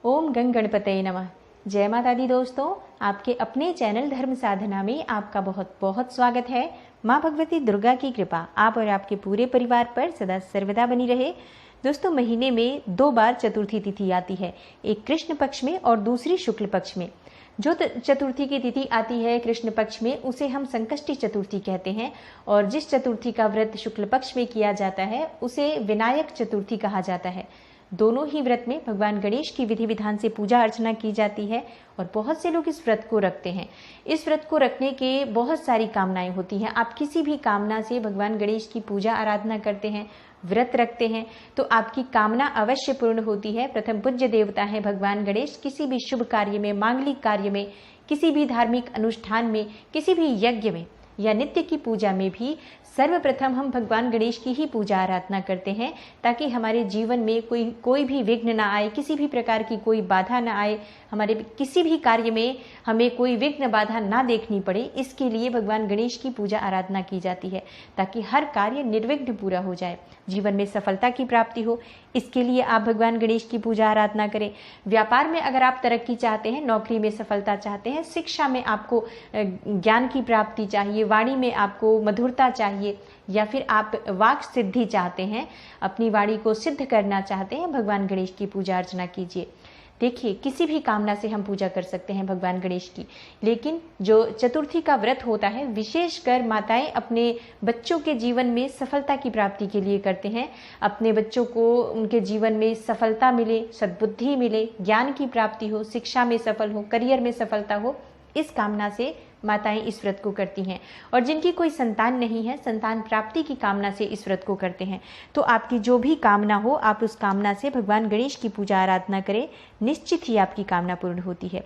ओम गंग गणपतये नमः। जय माता दी दोस्तों, आपके अपने चैनल धर्म साधना में आपका बहुत बहुत स्वागत है। माँ भगवती दुर्गा की कृपा आप और आपके पूरे परिवार पर सदा सर्वदा बनी रहे। दोस्तों, महीने में 2 बार चतुर्थी तिथि आती है, एक कृष्ण पक्ष में और दूसरी शुक्ल पक्ष में। जो चतुर्थी की तिथि आती है कृष्ण पक्ष में उसे हम संकष्टी चतुर्थी कहते हैं, और जिस चतुर्थी का व्रत शुक्ल पक्ष में किया जाता है उसे विनायक चतुर्थी कहा जाता है। दोनों ही व्रत में भगवान गणेश की विधि विधान से पूजा अर्चना की जाती है और बहुत से लोग इस व्रत को रखते हैं। इस व्रत को रखने के बहुत सारी कामनाएं होती हैं। आप किसी भी कामना से भगवान गणेश की पूजा आराधना करते हैं, व्रत रखते हैं, तो आपकी कामना अवश्य पूर्ण होती है। प्रथम पूज्य देवता है भगवान गणेश। किसी भी शुभ कार्य में, मांगलिक कार्य में, किसी भी धार्मिक अनुष्ठान में, किसी भी यज्ञ में या नित्य की पूजा में भी सर्वप्रथम हम भगवान गणेश की ही पूजा आराधना करते हैं, ताकि हमारे जीवन में कोई भी विघ्न ना आए, किसी भी प्रकार की कोई बाधा ना आए, हमारे किसी भी कार्य में हमें कोई विघ्न बाधा ना देखनी पड़े। इसके लिए भगवान गणेश की पूजा आराधना की जाती है, ताकि हर कार्य निर्विघ्न पूरा हो जाए, जीवन में सफलता की प्राप्ति हो। इसके लिए आप भगवान गणेश की पूजा आराधना करें। व्यापार में अगर आप तरक्की चाहते हैं, नौकरी में सफलता चाहते हैं, शिक्षा में आपको ज्ञान की प्राप्ति चाहिए, वाणी में आपको मधुरता चाहिए, या फिर आप वाक सिद्धि चाहते हैं, अपनी वाणी को सिद्ध करना चाहते हैं, भगवान गणेश की पूजा अर्चना कीजिए। देखिए, किसी भी कामना से हम पूजा कर सकते हैं भगवान गणेश की, लेकिन जो चतुर्थी का व्रत होता है विशेषकर माताएं अपने बच्चों के जीवन में सफलता की प्राप्ति के लिए करते हैं। अपने बच्चों को उनके जीवन में सफलता मिले, सद्बुद्धि मिले, ज्ञान की प्राप्ति हो, शिक्षा में सफल हो, करियर में सफलता हो, इस कामना से माताएं इस व्रत को करती हैं। और जिनकी कोई संतान नहीं है, संतान प्राप्ति की कामना से इस व्रत को करते हैं। तो आपकी जो भी कामना हो, आप उस कामना से भगवान गणेश की पूजा आराधना करें, निश्चित ही आपकी कामना पूर्ण होती है।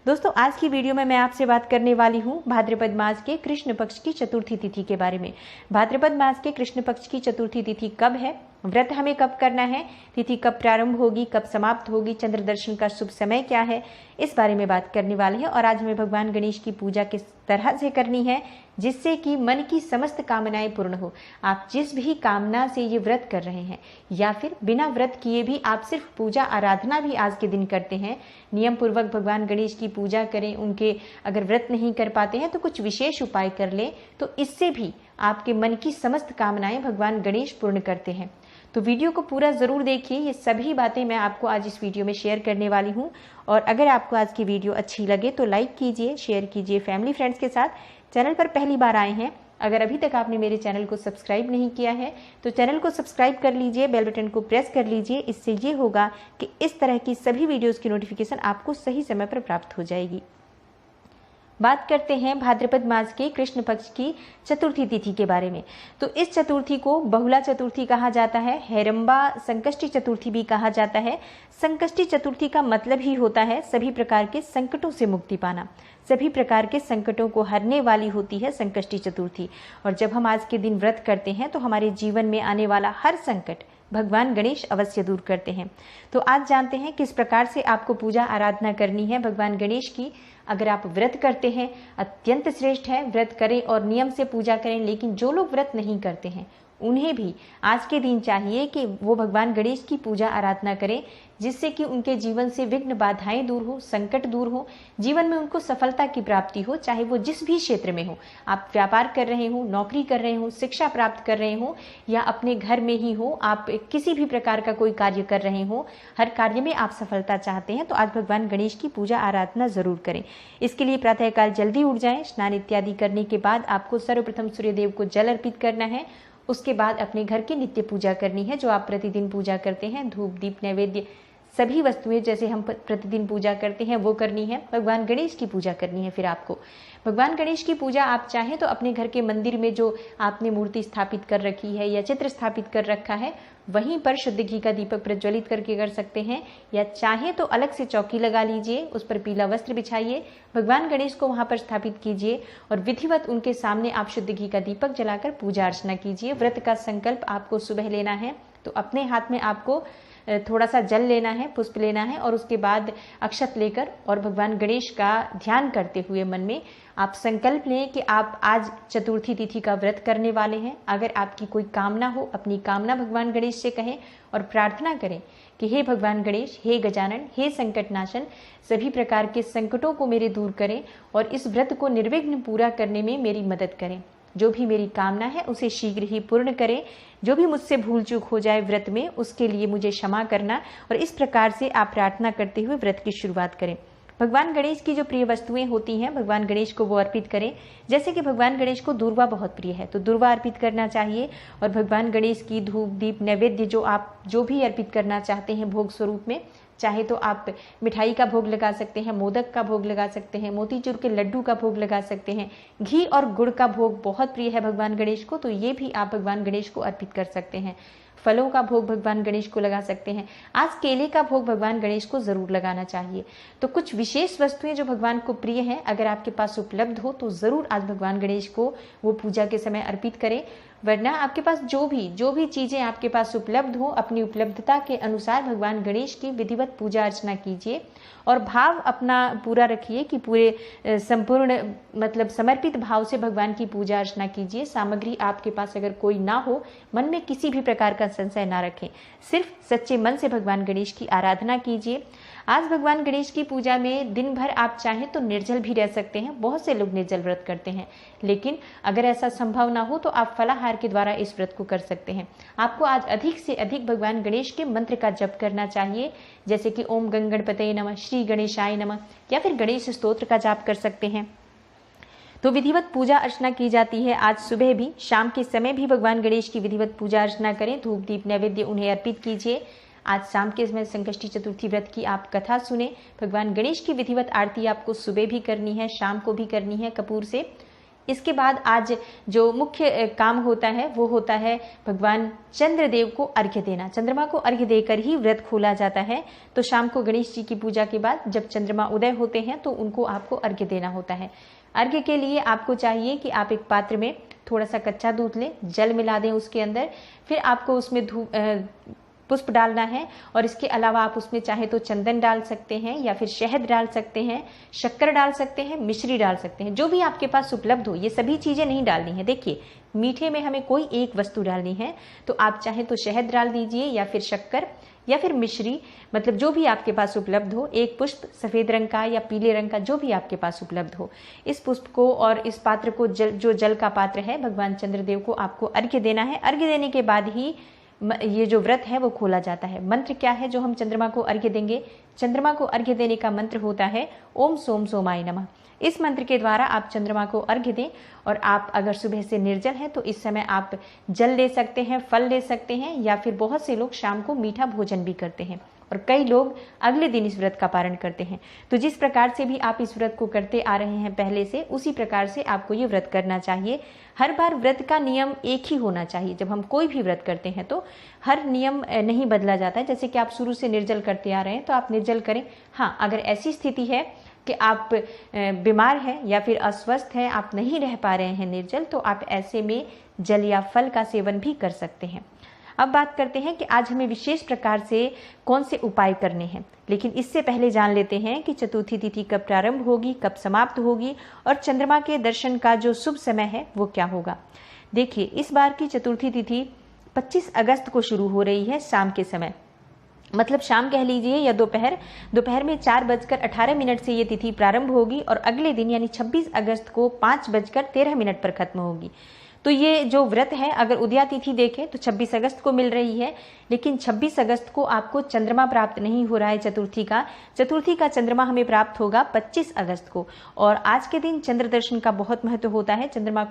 दोस्तों, आज की वीडियो में मैं आपसे बात करने वाली हूँ भाद्रपद मास के कृष्ण पक्ष की चतुर्थी तिथि के बारे में। भाद्रपद मास के कृष्ण पक्ष की चतुर्थी तिथि कब है, व्रत हमें कब करना है, तिथि कब प्रारंभ होगी, कब समाप्त होगी, चंद्र दर्शन का शुभ समय क्या है, इस बारे में बात करने वाले हैं। और आज हमें भगवान गणेश की पूजा किस तरह से करनी है जिससे कि मन की समस्त कामनाएं पूर्ण हो। आप जिस भी कामना से ये व्रत कर रहे हैं या फिर बिना व्रत किए भी आप सिर्फ पूजा आराधना भी आज के दिन करते हैं, नियम पूर्वक भगवान गणेश की पूजा करें। उनके अगर व्रत नहीं कर पाते हैं तो कुछ विशेष उपाय कर लें, तो इससे भी आपके मन की समस्त कामनाएं भगवान गणेश पूर्ण करते हैं। तो वीडियो को पूरा ज़रूर देखिए, ये सभी बातें मैं आपको आज इस वीडियो में शेयर करने वाली हूँ। और अगर आपको आज की वीडियो अच्छी लगे तो लाइक कीजिए, शेयर कीजिए फैमिली फ्रेंड्स के साथ। चैनल पर पहली बार आए हैं, अगर अभी तक आपने मेरे चैनल को सब्सक्राइब नहीं किया है तो चैनल को सब्सक्राइब कर लीजिए, बेल बटन को प्रेस कर लीजिए। इससे ये होगा कि इस तरह की सभी वीडियोज़ की नोटिफिकेशन आपको सही समय पर प्राप्त हो जाएगी। बात करते हैं भाद्रपद मास के कृष्ण पक्ष की चतुर्थी तिथि के बारे में। तो इस चतुर्थी को बहुला चतुर्थी कहा जाता है, हेरंबा संकष्टी चतुर्थी भी कहा जाता है। संकष्टी चतुर्थी का मतलब ही होता है सभी प्रकार के संकटों से मुक्ति पाना, सभी प्रकार के संकटों को हरने वाली होती है संकष्टी चतुर्थी। और जब हम आज के दिन व्रत करते हैं तो हमारे जीवन में आने वाला हर संकट भगवान गणेश अवश्य दूर करते हैं। तो आज जानते हैं किस प्रकार से आपको पूजा आराधना करनी है भगवान गणेश की। अगर आप व्रत करते हैं, अत्यंत श्रेष्ठ है, व्रत करें और नियम से पूजा करें। लेकिन जो लोग व्रत नहीं करते हैं उन्हें भी आज के दिन चाहिए कि वो भगवान गणेश की पूजा आराधना करें, जिससे कि उनके जीवन से विघ्न बाधाएं दूर हो, संकट दूर हो, जीवन में उनको सफलता की प्राप्ति हो, चाहे वो जिस भी क्षेत्र में हो। आप व्यापार कर रहे हो, नौकरी कर रहे हो, शिक्षा प्राप्त कर रहे हो, या अपने घर में ही हो, आप किसी भी प्रकार का कोई कार्य कर रहे हो, हर कार्य में आप सफलता चाहते हैं तो आज भगवान गणेश की पूजा आराधना जरूर करें। इसके लिए प्रातःकाल जल्दी उठ जाएं। स्नान इत्यादि करने के बाद आपको सर्वप्रथम सूर्यदेव को जल अर्पित करना है। उसके बाद अपने घर की नित्य पूजा करनी है, जो आप प्रतिदिन पूजा करते हैं। धूप, दीप, नैवेद्य सभी वस्तुएं जैसे हम प्रतिदिन पूजा करते हैं वो करनी है। भगवान गणेश की पूजा करनी है। फिर आपको भगवान गणेश की पूजा आप चाहें तो अपने घर के मंदिर में जो आपने मूर्ति स्थापित कर रखी है या चित्र स्थापित कर रखा है वहीं पर शुद्ध घी का दीपक प्रज्वलित करके कर सकते हैं, या चाहे तो अलग से चौकी लगा लीजिए, उस पर पीला वस्त्र बिछाइए, भगवान गणेश को वहां पर स्थापित कीजिए और विधिवत उनके सामने आप शुद्ध घी का दीपक जलाकर पूजा अर्चना कीजिए। व्रत का संकल्प आपको सुबह लेना है, तो अपने हाथ में आपको थोड़ा सा जल लेना है, पुष्प लेना है और उसके बाद अक्षत लेकर और भगवान गणेश का ध्यान करते हुए मन में आप संकल्प लें कि आप आज चतुर्थी तिथि का व्रत करने वाले हैं। अगर आपकी कोई कामना हो, अपनी कामना भगवान गणेश से कहें और प्रार्थना करें कि हे भगवान गणेश, हे गजानन, हे संकटनाशन, सभी प्रकार के संकटों को मेरे दूर करें और इस व्रत को निर्विघ्न पूरा करने में मेरी मदद करें। जो भी मेरी कामना है उसे शीघ्र ही पूर्ण करें। जो भी मुझसे भूल चूक हो जाए व्रत में, उसके लिए मुझे क्षमा करना। और इस प्रकार से आप प्रार्थना करते हुए व्रत की शुरुआत करें। भगवान गणेश की जो प्रिय वस्तुएं होती हैं, भगवान गणेश को वो अर्पित करें। जैसे कि भगवान गणेश को दूर्वा बहुत प्रिय है, तो दूर्वा अर्पित करना चाहिए। और भगवान गणेश की धूप दीप नैवेद्य जो भी अर्पित करना चाहते हैं भोग स्वरूप में, चाहे तो आप मिठाई का भोग लगा सकते हैं, मोदक का भोग लगा सकते हैं, मोतीचूर के लड्डू का भोग लगा सकते हैं। घी और गुड़ का भोग बहुत प्रिय है भगवान गणेश को, तो ये भी आप भगवान गणेश को अर्पित कर सकते हैं। फलों का भोग भगवान गणेश को लगा सकते हैं। आज केले का भोग भगवान गणेश को जरूर लगाना चाहिए। तो कुछ विशेष वस्तुएं जो भगवान को प्रिय हैं, अगर आपके पास उपलब्ध हो तो जरूर आज भगवान गणेश को वो पूजा के समय अर्पित करें। वरना आपके पास जो भी चीजें आपके पास उपलब्ध हो, अपनी उपलब्धता के अनुसार भगवान गणेश की विधिवत पूजा अर्चना कीजिए और भाव अपना पूरा रखिए कि पूरे संपूर्ण मतलब समर्पित भाव से भगवान की पूजा अर्चना कीजिए। सामग्री आपके पास अगर कोई ना हो, मन में किसी भी प्रकार का संशय ना रखें, सिर्फ सच्चे मन से भगवान गणेश की आराधना कीजिए। आज भगवान गणेश की पूजा में दिन भर आप चाहें तो निर्जल भी रह सकते हैं। बहुत से लोग निर्जल व्रत करते हैं, लेकिन अगर ऐसा संभव ना हो तो आप फलाहार के द्वारा इस व्रत को कर सकते हैं। आपको आज अधिक से अधिक भगवान गणेश के मंत्र का जप करना चाहिए, जैसे कि ओम गणपतये नमः, श्री गणेशाय नमः, या फिर गणेश स्तोत्र का जाप कर सकते हैं। तो विधिवत पूजा अर्चना की जाती है। आज सुबह भी, शाम के समय भी भगवान गणेश की विधिवत पूजा अर्चना करें। धूप दीप नैवेद्य उन्हें अर्पित कीजिए। आज शाम के समय संकष्टी चतुर्थी व्रत की आप कथा सुने। भगवान गणेश की विधिवत आरती आपको सुबह भी करनी है, शाम को भी करनी है कपूर से। इसके बाद आज जो मुख्य काम होता है वो होता है भगवान चंद्रदेव को अर्घ्य देना। चंद्रमा को अर्घ्य देकर ही व्रत खोला जाता है। तो शाम को गणेश जी की पूजा के बाद जब चंद्रमा उदय होते हैं तो उनको आपको अर्घ्य देना होता है। अर्घ्य के लिए आपको चाहिए कि आप एक पात्र में थोड़ा सा कच्चा दूध लें, जल मिला दें उसके अंदर, फिर आपको उसमें पुष्प डालना है। और इसके अलावा आप उसमें चाहे तो चंदन डाल सकते हैं या फिर शहद डाल सकते हैं, शक्कर डाल सकते हैं, मिश्री डाल सकते हैं, जो भी आपके पास उपलब्ध हो। ये सभी चीजें नहीं डालनी है। देखिए, मीठे में हमें कोई एक वस्तु डालनी है, तो आप चाहे तो शहद डाल दीजिए या फिर शक्कर या फिर मिश्री, मतलब जो भी आपके पास उपलब्ध हो। एक पुष्प सफेद रंग का या पीले रंग का, जो भी आपके पास उपलब्ध हो, इस पुष्प को और इस पात्र को जो जल का पात्र है, भगवान चंद्रदेव को आपको अर्घ्य देना है। अर्घ्य देने के बाद ही ये जो व्रत है वो खोला जाता है। मंत्र क्या है जो हम चंद्रमा को अर्घ्य देंगे? चंद्रमा को अर्घ्य देने का मंत्र होता है ओम सोम सोमाय नमः। इस मंत्र के द्वारा आप चंद्रमा को अर्घ्य दें। और आप अगर सुबह से निर्जल हैं तो इस समय आप जल ले सकते हैं, फल ले सकते हैं, या फिर बहुत से लोग शाम को मीठा भोजन भी करते हैं और कई लोग अगले दिन इस व्रत का पारण करते हैं। तो जिस प्रकार से भी आप इस व्रत को करते आ रहे हैं पहले से, उसी प्रकार से आपको ये व्रत करना चाहिए। हर बार व्रत का नियम एक ही होना चाहिए। जब हम कोई भी व्रत करते हैं तो हर नियम नहीं बदला जाता है। जैसे कि आप शुरू से निर्जल करते आ रहे हैं तो आप निर्जल करें। हाँ, अगर ऐसी स्थिति है कि आप बीमार हैं या फिर अस्वस्थ हैं, आप नहीं रह पा रहे हैं निर्जल, तो आप ऐसे में जल या फल का सेवन भी कर सकते हैं। अब बात करते हैं कि आज हमें विशेष प्रकार से कौन से उपाय करने हैं। लेकिन इससे पहले जान लेते हैं कि चतुर्थी तिथि कब प्रारंभ होगी, कब समाप्त होगी और चंद्रमा के दर्शन का जो शुभ समय है वो क्या होगा। देखिए, इस बार की चतुर्थी तिथि 25 अगस्त को शुरू हो रही है शाम के समय, मतलब शाम कह लीजिए या दोपहर में 4:18 से ये तिथि प्रारंभ होगी और अगले दिन यानी 26 अगस्त को 5:13 पर खत्म होगी। तो ये जो व्रत है, अगर उदया तिथि देखें तो 26 अगस्त को मिल रही है, लेकिन 26 अगस्त को आपको चंद्रमा प्राप्त नहीं हो रहा है चतुर्थी का चंद्रमा हमें प्राप्त होगा 25 अगस्त को। और आज के दिन चंद्र दर्शन का बहुत महत्व होता है। चंद्रमा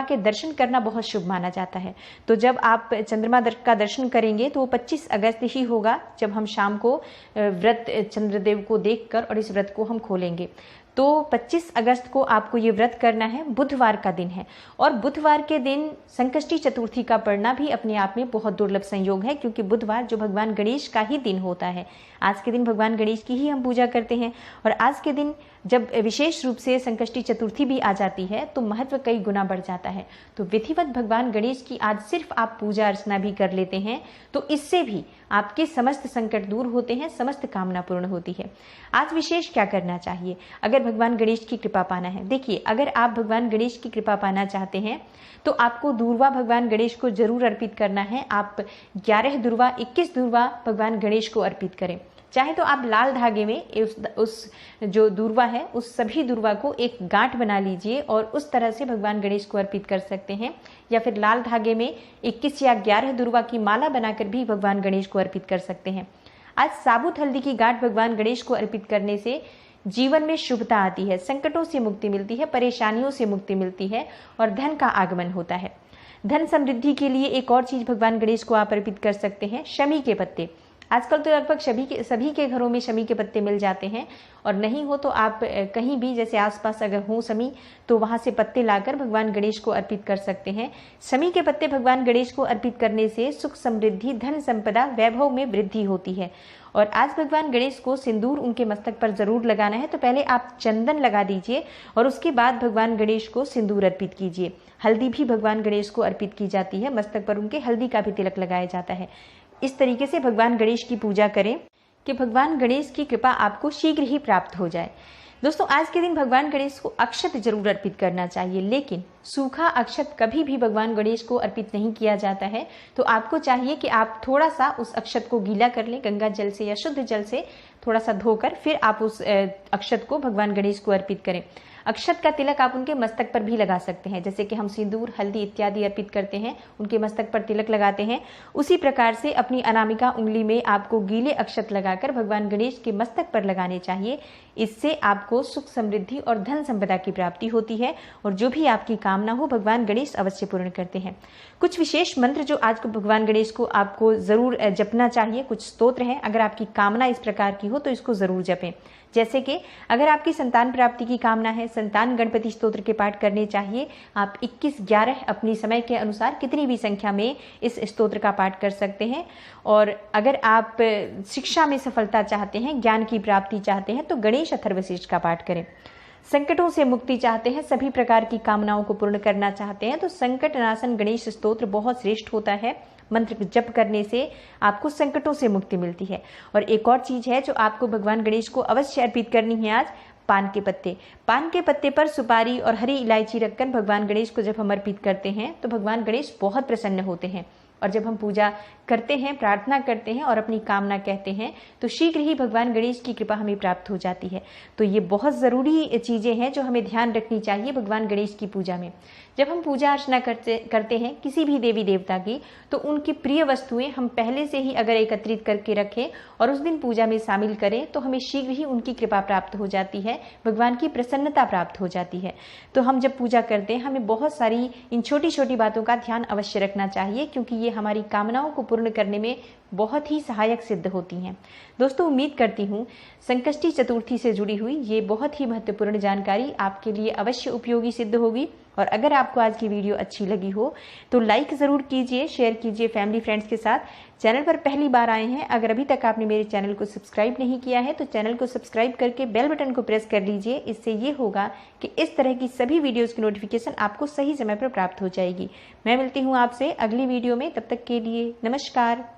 के दर्शन करना बहुत शुभ माना जाता है। तो जब आप चंद्रमा का दर्शन करेंगे तो वो 25 अगस्त ही होगा, जब हम शाम को व्रत चंद्रदेव को देखकर और इस व्रत को हम खोलेंगे। तो 25 अगस्त को आपको ये व्रत करना है। बुधवार का दिन है और बुधवार के दिन संकष्टी चतुर्थी का पड़ना भी अपने आप में बहुत दुर्लभ संयोग है, क्योंकि बुधवार जो भगवान गणेश का ही दिन होता है। आज के दिन भगवान गणेश की ही हम पूजा करते हैं और आज के दिन जब विशेष रूप से संकष्टी चतुर्थी भी आ जाती है तो महत्व कई गुना बढ़ जाता है। तो विधिवत भगवान गणेश की आज सिर्फ आप पूजा अर्चना भी कर लेते हैं तो इससे भी आपके समस्त संकट दूर होते हैं, समस्त कामना पूर्ण होती है। आज विशेष क्या करना चाहिए अगर भगवान गणेश की कृपा पाना है? देखिए, अगर आप भगवान गणेश की कृपा पाना चाहते हैं तो आपको दूर्वा भगवान गणेश को जरूर अर्पित करना है। आप 11 दूर्वा, 21 दूर्वा भगवान गणेश को अर्पित करें। चाहे तो आप लाल धागे में उस जो दूर्वा है उस सभी दूर्वा को एक गांठ बना लीजिए और उस तरह से भगवान गणेश को अर्पित कर सकते हैं, या फिर लाल धागे में 21 या 11 दूर्वा की माला बनाकर भी भगवान गणेश को अर्पित कर सकते हैं। आज साबुत हल्दी की गांठ भगवान गणेश को अर्पित करने से जीवन में शुभता आती है, संकटों से मुक्ति मिलती है, परेशानियों से मुक्ति मिलती है और धन का आगमन होता है। धन समृद्धि के लिए एक और चीज भगवान गणेश को आप अर्पित कर सकते हैं, शमी के पत्ते। आजकल तो लगभग सभी के घरों में शमी के पत्ते मिल जाते हैं, और नहीं हो तो आप कहीं भी जैसे आसपास अगर हो शमी तो वहां से पत्ते लाकर भगवान गणेश को अर्पित कर सकते हैं। शमी के पत्ते भगवान गणेश को अर्पित करने से सुख समृद्धि, धन संपदा, वैभव में वृद्धि होती है। और आज भगवान गणेश को सिंदूर उनके मस्तक पर जरूर लगाना है, तो पहले आप चंदन लगा दीजिए और उसके बाद भगवान गणेश को सिंदूर अर्पित कीजिए। हल्दी भी भगवान गणेश को अर्पित की जाती है, मस्तक पर उनके हल्दी का भी तिलक लगाया जाता है। इस तरीके से भगवान गणेश की पूजा करें कि भगवान गणेश की कृपा आपको शीघ्र ही प्राप्त हो जाए। दोस्तों, आज के दिन भगवान गणेश को अक्षत जरूर अर्पित करना चाहिए, लेकिन सूखा अक्षत कभी भी भगवान गणेश को अर्पित नहीं किया जाता है। तो आपको चाहिए कि आप थोड़ा सा उस अक्षत को गीला कर लें, गंगा जल से या शुद्ध जल से थोड़ा सा धोकर फिर आप उस अक्षत को भगवान गणेश को अर्पित करें। अक्षत का तिलक आप उनके मस्तक पर भी लगा सकते हैं, जैसे कि हम सिंदूर, हल्दी इत्यादि अर्पित करते हैं, उनके मस्तक पर तिलक लगाते हैं। उसी प्रकार से अपनी अनामिका उंगली में आपको गीले अक्षत लगाकर भगवान गणेश के मस्तक पर लगाने चाहिए। इससे आपको सुख समृद्धि और धन संपदा की प्राप्ति होती है और जो भी आपकी कामना हो भगवान गणेश अवश्य पूर्ण करते हैं। कुछ विशेष मंत्र जो आज को भगवान गणेश को आपको जरूर जपना चाहिए, कुछ स्तोत्र हैं। अगर आपकी कामना इस प्रकार की हो तो इसको जरूर जपें। जैसे कि अगर आपकी संतान प्राप्ति की कामना है, संतान गणपति स्तोत्र के पाठ करने चाहिए। आप 21-11 अपनी समय के अनुसार कितनी भी संख्या में इस स्तोत्र का पाठ कर सकते हैं। और अगर आप शिक्षा में सफलता चाहते हैं, ज्ञान की प्राप्ति चाहते हैं तो गणेश अथर्वशीर्ष का पाठ करें। संकटों से मुक्ति चाहते हैं, सभी प्रकार की कामनाओं को पूर्ण करना चाहते हैं तो संकट नाशन गणेश स्तोत्र बहुत श्रेष्ठ होता है। मंत्र जप करने से आपको संकटों से मुक्ति मिलती है। और एक और चीज है जो आपको भगवान गणेश को अवश्य अर्पित करनी है आज, पान के पत्ते। पान के पत्ते पर सुपारी और हरी इलायची रखकर भगवान गणेश को जब हम अर्पित करते हैं तो भगवान गणेश बहुत प्रसन्न होते हैं। और जब हम पूजा करते हैं, प्रार्थना करते हैं और अपनी कामना कहते हैं तो शीघ्र ही भगवान गणेश की कृपा हमें प्राप्त हो जाती है। तो ये बहुत ज़रूरी चीज़ें हैं जो हमें ध्यान रखनी चाहिए भगवान गणेश की पूजा में। जब हम पूजा अर्चना करते हैं किसी भी देवी देवता की तो उनकी प्रिय वस्तुएं हम पहले से ही अगर एकत्रित करके रखें और उस दिन पूजा में शामिल करें तो हमें शीघ्र ही उनकी कृपा प्राप्त हो जाती है, भगवान की प्रसन्नता प्राप्त हो जाती है। तो हम जब पूजा करते हैं हमें बहुत सारी इन छोटी छोटी बातों का ध्यान अवश्य रखना चाहिए, क्योंकि ये हमारी कामनाओं को पूर्ण करने में बहुत ही सहायक सिद्ध होती हैं। दोस्तों, उम्मीद करती हूँ संकष्टी चतुर्थी से जुड़ी हुई ये बहुत ही महत्वपूर्ण जानकारी आपके लिए अवश्य उपयोगी सिद्ध होगी। और अगर आपको आज की वीडियो अच्छी लगी हो तो लाइक ज़रूर कीजिए, शेयर कीजिए फैमिली फ्रेंड्स के साथ। चैनल पर पहली बार आए हैं, अगर अभी तक आपने मेरे चैनल को सब्सक्राइब नहीं किया है तो चैनल को सब्सक्राइब करके बेल बटन को प्रेस कर लीजिए। इससे ये होगा कि इस तरह की सभी वीडियोस की नोटिफिकेशन आपको सही समय पर प्राप्त हो जाएगी। मैं मिलती हूँ आपसे अगली वीडियो में, तब तक के लिए नमस्कार।